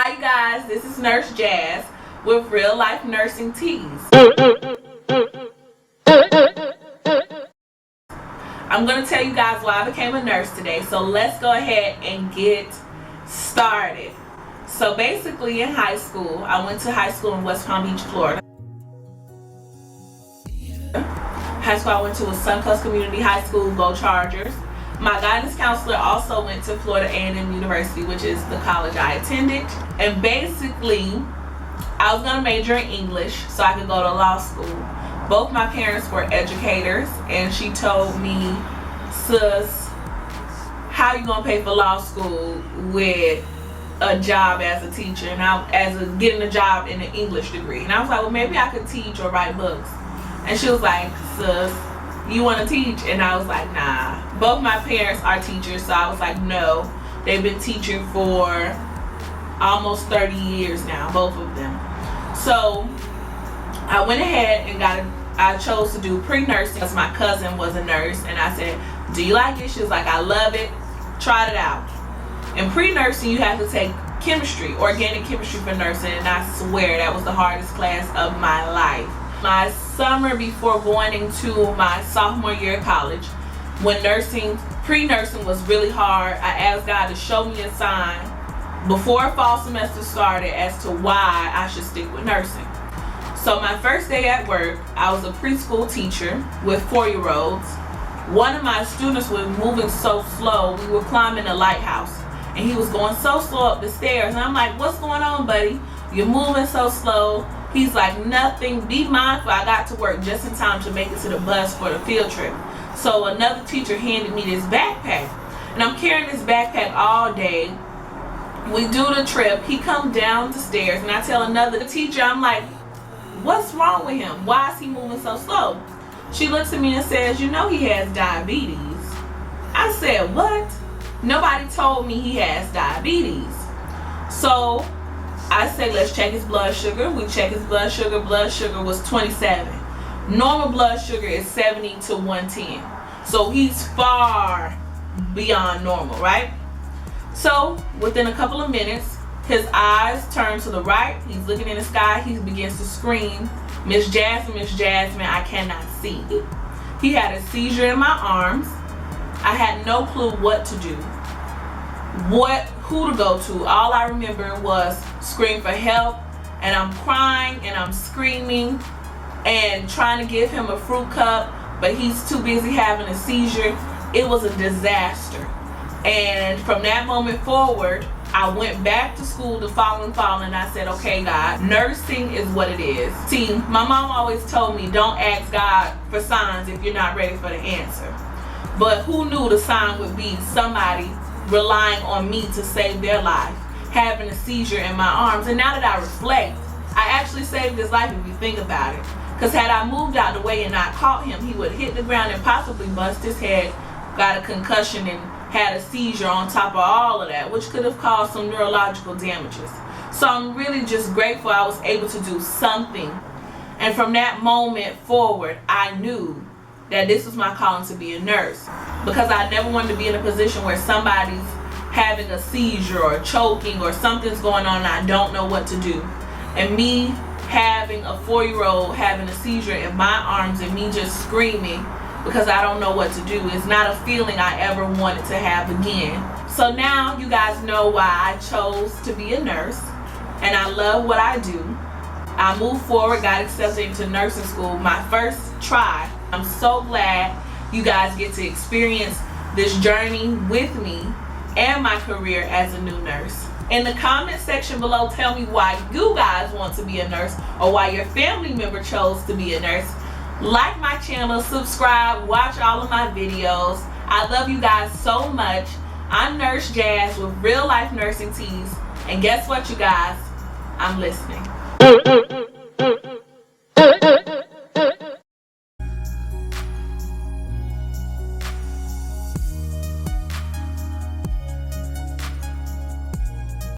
Hi you guys, this is Nurse Jazz with Real Life Nursing Teas. I'm going to tell you guys why I became a nurse today, so let's go ahead and get started. So basically in high school, I went to high school in West Palm Beach, Florida. High school I went to was Suncoast Community High School, Go Chargers. My guidance counselor also went to Florida A&M University, which is the college I attended. And basically, I was going to major in English so I could go to law school. Both my parents were educators, and she told me, sis, how you going to pay for law school with a job as a teacher and getting a job in an English degree? And I was like, well, maybe I could teach or write books. And she was like, sis, you want to teach? And I was like, nah. Both my parents are teachers, so I was like, no. They've been teaching for almost 30 years now, both of them. So I went ahead and I chose to do pre-nursing because my cousin was a nurse, and I said, do you like it? She was like, I love it. Try it out. In pre-nursing, you have to take chemistry, organic chemistry for nursing, and I swear that was the hardest class of my life. My summer before going into my sophomore year of college, when pre-nursing was really hard, I asked God to show me a sign before fall semester started as to why I should stick with nursing. So my first day at work, I was a preschool teacher with 4-year-olds. One of my students was moving so slow, we were climbing the lighthouse, and he was going so slow up the stairs. And I'm like, what's going on, buddy? You're moving so slow. He's like, nothing, be mindful. I got to work just in time to make it to the bus for the field trip. So another teacher handed me this backpack, and I'm carrying this backpack all day. We do the trip. He comes down the stairs, and I tell another teacher, I'm like, what's wrong with him? Why is he moving so slow? She looks at me and says, you know he has diabetes. I said, what? Nobody told me he has diabetes. So I said, let's check his blood sugar. We check his blood sugar. Blood sugar was 27. Normal blood sugar is 70 to 110. So he's far beyond normal, right? So within a couple of minutes, his eyes turn to the right. He's looking in the sky. He begins to scream, Miss Jasmine, I cannot see. He had a seizure in my arms. I had no clue what to do, who to go to. All I remember was scream for help, and I'm crying and I'm screaming and trying to give him a fruit cup, but he's too busy having a seizure. It was a disaster. And from that moment forward, I went back to school the following fall, and I said, okay, God, nursing is what it is. See, my mom always told me, don't ask God for signs if you're not ready for the answer. But who knew the sign would be somebody relying on me to save their life, having a seizure in my arms. And now that I reflect, I actually saved his life if you think about it. Because had I moved out the way and not caught him, he would hit the ground and possibly bust his head, got a concussion, and had a seizure on top of all of that, which could have caused some neurological damages. So I'm really just grateful I was able to do something. And from that moment forward, I knew that this was my calling to be a nurse, because I never wanted to be in a position where somebody's having a seizure or choking or something's going on and I don't know what to do. And me having a 4-year-old having a seizure in my arms and me just screaming because I don't know what to do is not a feeling I ever wanted to have again. So now you guys know why I chose to be a nurse, and I love what I do. I moved forward, got accepted into nursing school, my first try. I'm so glad you guys get to experience this journey with me and my career as a new nurse. In the comment section below, tell me why you guys want to be a nurse, or why your family member chose to be a nurse. Like my channel, subscribe, watch all of my videos. I love you guys so much. I'm Nurse Jazz with Real Life Nursing Teas, and guess what, you guys? I'm listening.